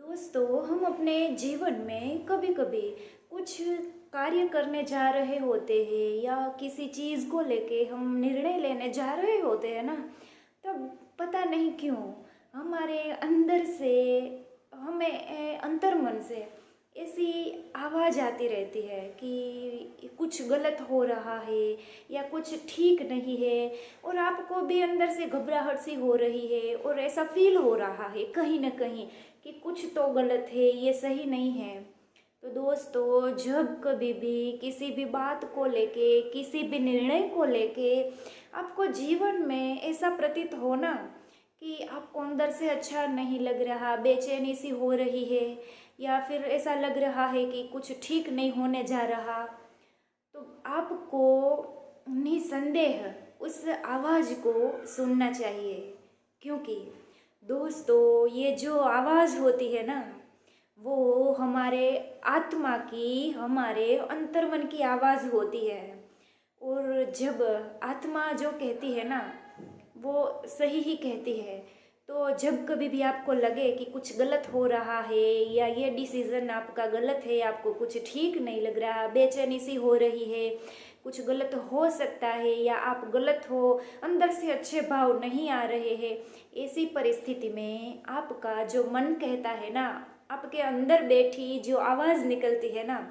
दोस्तों, हम अपने जीवन में कभी कभी कुछ कार्य करने जा रहे होते हैं या किसी चीज़ को लेके हम निर्णय लेने जा रहे होते हैं ना। तब पता नहीं क्यों हमारे अंदर से हमें अंतर्मन से ऐसी आवाज़ आती रहती है कि कुछ गलत हो रहा है या कुछ ठीक नहीं है। और आपको भी अंदर से घबराहट सी हो रही है और ऐसा फील हो रहा है कहीं ना कहीं कि कुछ तो गलत है, ये सही नहीं है। तो दोस्तों, जब कभी भी किसी भी बात को लेके, किसी भी निर्णय को लेके आपको जीवन में ऐसा प्रतीत हो ना कि आपको अंदर से अच्छा नहीं लग रहा, बेचैनी सी हो रही है या फिर ऐसा लग रहा है कि कुछ ठीक नहीं होने जा रहा, तो आपको निसंदेह उस आवाज़ को सुनना चाहिए। क्योंकि दोस्तों, ये जो आवाज़ होती है ना, वो हमारे आत्मा की, हमारे अंतर्मन की आवाज़ होती है। और जब आत्मा जो कहती है ना, वो सही ही कहती है। तो जब कभी भी आपको लगे कि कुछ गलत हो रहा है या ये डिसीज़न आपका गलत है, आपको कुछ ठीक नहीं लग रहा, बेचैनी सी हो रही है, कुछ गलत हो सकता है या आप गलत हो, अंदर से अच्छे भाव नहीं आ रहे हैं, ऐसी परिस्थिति में आपका जो मन कहता है ना, आपके अंदर बैठी जो आवाज़ निकलती है ना,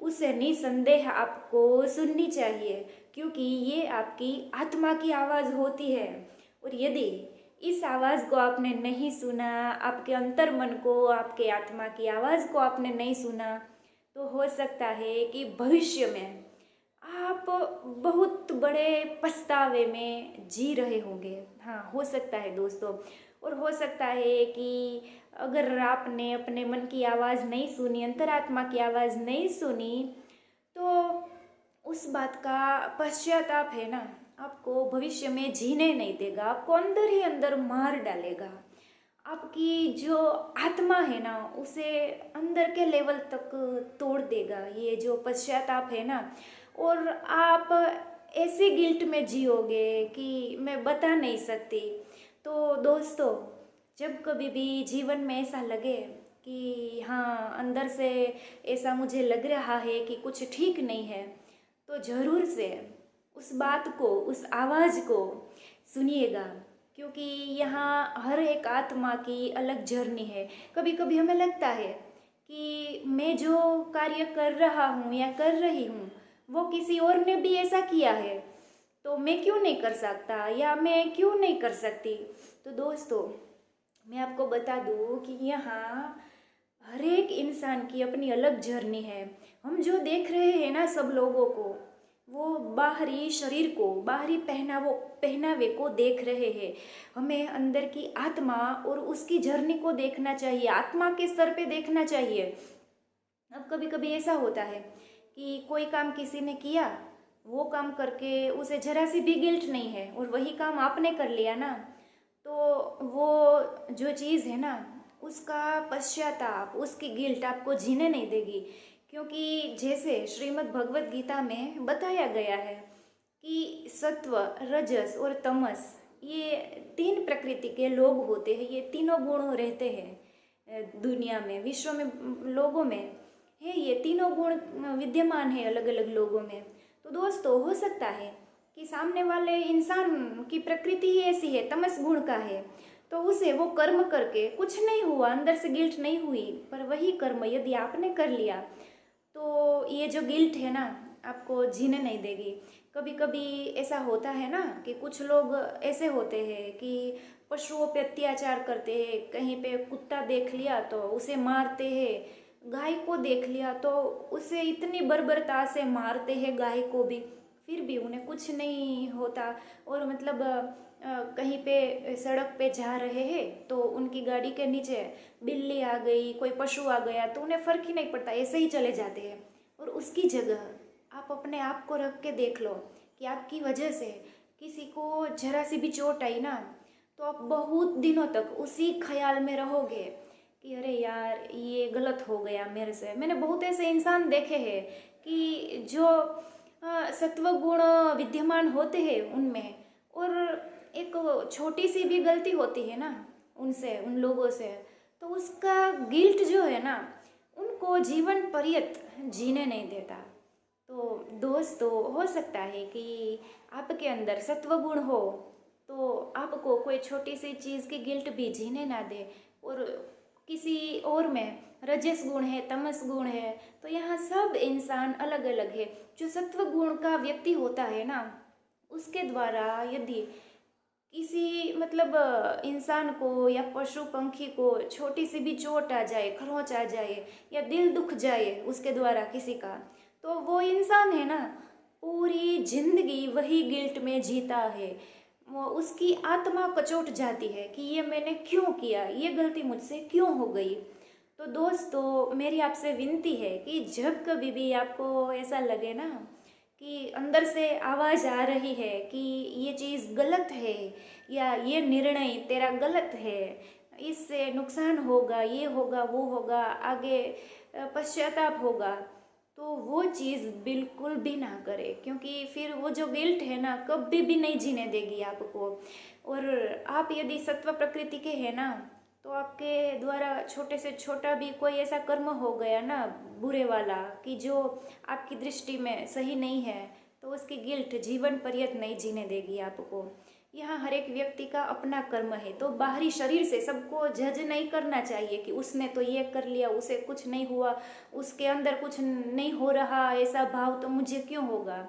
उसे निसंदेह आपको सुननी चाहिए। क्योंकि ये आपकी आत्मा की आवाज़ होती है। और यदि इस आवाज़ को आपने नहीं सुना, आपके अंतर मन को, आपके आत्मा की आवाज़ को आपने नहीं सुना, तो हो सकता है कि भविष्य में आप बहुत बड़े पछतावे में जी रहे होंगे। हाँ, हो सकता है दोस्तों। और हो सकता है कि अगर आपने अपने मन की आवाज़ नहीं सुनी, अंतरात्मा की आवाज़ नहीं सुनी, तो उस बात का पश्चाताप है ना, आपको भविष्य में जीने नहीं देगा, आपको अंदर ही अंदर मार डालेगा। आपकी जो आत्मा है ना, उसे अंदर के लेवल तक तोड़ देगा ये जो पश्चाताप है ना। और आप ऐसे गिल्ट में जियोगे कि मैं बता नहीं सकती। तो दोस्तों, जब कभी भी जीवन में ऐसा लगे कि हाँ, अंदर से ऐसा मुझे लग रहा है कि कुछ ठीक नहीं है, तो ज़रूर से उस बात को, उस आवाज़ को सुनिएगा। क्योंकि यहाँ हर एक आत्मा की अलग जर्नी है। कभी कभी हमें लगता है कि मैं जो कार्य कर रहा हूँ या कर रही हूँ, वो किसी और ने भी ऐसा किया है, तो मैं क्यों नहीं कर सकता या मैं क्यों नहीं कर सकती। तो दोस्तों, मैं आपको बता दूँ कि यहाँ हर एक इंसान की अपनी अलग जर्नी है। हम जो देख रहे हैं ना सब लोगों को, वो बाहरी शरीर को, बाहरी पहनावे को देख रहे हैं। हमें अंदर की आत्मा और उसकी जर्नी को देखना चाहिए, आत्मा के स्तर पे देखना चाहिए। अब कभी कभी ऐसा होता है कि कोई काम किसी ने किया, वो काम करके उसे जरा सी भी गिल्ट नहीं है, और वही काम आपने कर लिया ना, तो वो जो चीज़ है ना, उसका पश्चाताप, उसकी गिल्ट आपको जीने नहीं देगी। क्योंकि जैसे श्रीमद् भगवत गीता में बताया गया है कि सत्व, रजस और तमस, ये तीन प्रकृति के लोग होते हैं। ये तीनों गुण रहते हैं दुनिया में, विश्व में, लोगों में है। ये तीनों गुण विद्यमान है अलग अलग लोगों में। तो दोस्तों, हो सकता है कि सामने वाले इंसान की प्रकृति ही ऐसी है, तमस गुण का है, तो उसे वो कर्म करके कुछ नहीं हुआ, अंदर से गिल्ट नहीं हुई, पर वही कर्म यदि आपने कर लिया, तो ये जो गिल्ट है ना, आपको जीने नहीं देगी। कभी कभी ऐसा होता है ना कि कुछ लोग ऐसे होते हैं कि पशुओं पे अत्याचार करते हैं। कहीं पे कुत्ता देख लिया तो उसे मारते हैं, गाय को देख लिया तो उसे इतनी बर्बरता से मारते हैं, गाय को भी, फिर भी उन्हें कुछ नहीं होता। और मतलब कहीं पे सड़क पे जा रहे हैं तो उनकी गाड़ी के नीचे बिल्ली आ गई, कोई पशु आ गया, तो उन्हें फ़र्क ही नहीं पड़ता, ऐसे ही चले जाते हैं। और उसकी जगह आप अपने आप को रख के देख लो कि आपकी वजह से किसी को जरा सी भी चोट आई ना, तो आप बहुत दिनों तक उसी ख्याल में रहोगे कि अरे यार, ये गलत हो गया मेरे से। मैंने बहुत ऐसे इंसान देखे हैं कि जो सत्वगुण विद्यमान होते हैं उनमें, और एक छोटी सी भी गलती होती है ना उनसे, उन लोगों से, तो तो उसका गिल्ट जो है ना उनको जीवन पर्यंत जीने नहीं देता। तो दोस्तों, हो सकता है कि आपके अंदर सत्वगुण हो तो आपको कोई छोटी सी चीज़ की गिल्ट भी जीने ना दे, और किसी और में रजस गुण है, तमस गुण है। तो यहाँ सब इंसान अलग अलग है। जो सत्व गुण का व्यक्ति होता है ना, उसके द्वारा यदि किसी मतलब इंसान को या पशु पंखी को छोटी सी भी चोट आ जाए, खरोंच आ जाए या दिल दुख जाए उसके द्वारा किसी का, तो वो इंसान है ना पूरी जिंदगी वही गिल्ट में जीता है। वो उसकी आत्मा कचोट जाती है कि ये मैंने क्यों किया, ये गलती मुझसे क्यों हो गई। तो दोस्तों, मेरी आपसे विनती है कि जब कभी भी आपको ऐसा लगे ना कि अंदर से आवाज़ आ रही है कि ये चीज़ गलत है या ये निर्णय तेरा गलत है, इससे नुकसान होगा, ये होगा, वो होगा, आगे पश्चाताप होगा, तो वो चीज़ बिल्कुल भी ना करें, क्योंकि फिर वो जो गिल्ट है ना कभी भी नहीं जीने देगी आपको। और आप यदि सत्व प्रकृति के हैं ना, तो आपके द्वारा छोटे से छोटा भी कोई ऐसा कर्म हो गया ना बुरे वाला कि जो आपकी दृष्टि में सही नहीं है, तो उसकी गिल्ट जीवन पर्यंत नहीं जीने देगी आपको। यहाँ हर एक व्यक्ति का अपना कर्म है, तो बाहरी शरीर से सबको जज नहीं करना चाहिए कि उसने तो ये कर लिया, उसे कुछ नहीं हुआ, उसके अंदर कुछ नहीं हो रहा, ऐसा भाव तो मुझे क्यों होगा।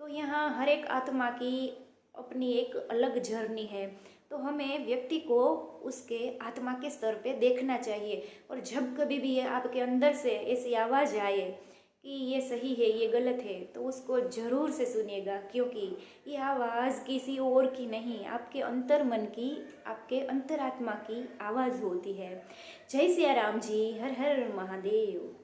तो यहाँ हर एक आत्मा की अपनी एक अलग जर्नी है। तो हमें व्यक्ति को उसके आत्मा के स्तर पे देखना चाहिए। और जब कभी भी ये आपके अंदर से ऐसी आवाज़ आए कि ये सही है, ये गलत है, तो उसको ज़रूर से सुनिएगा, क्योंकि ये आवाज़ किसी और की नहीं, आपके अंतर मन की, आपके अंतरात्मा की आवाज़ होती है। जय सिया राम जी, हर हर महादेव।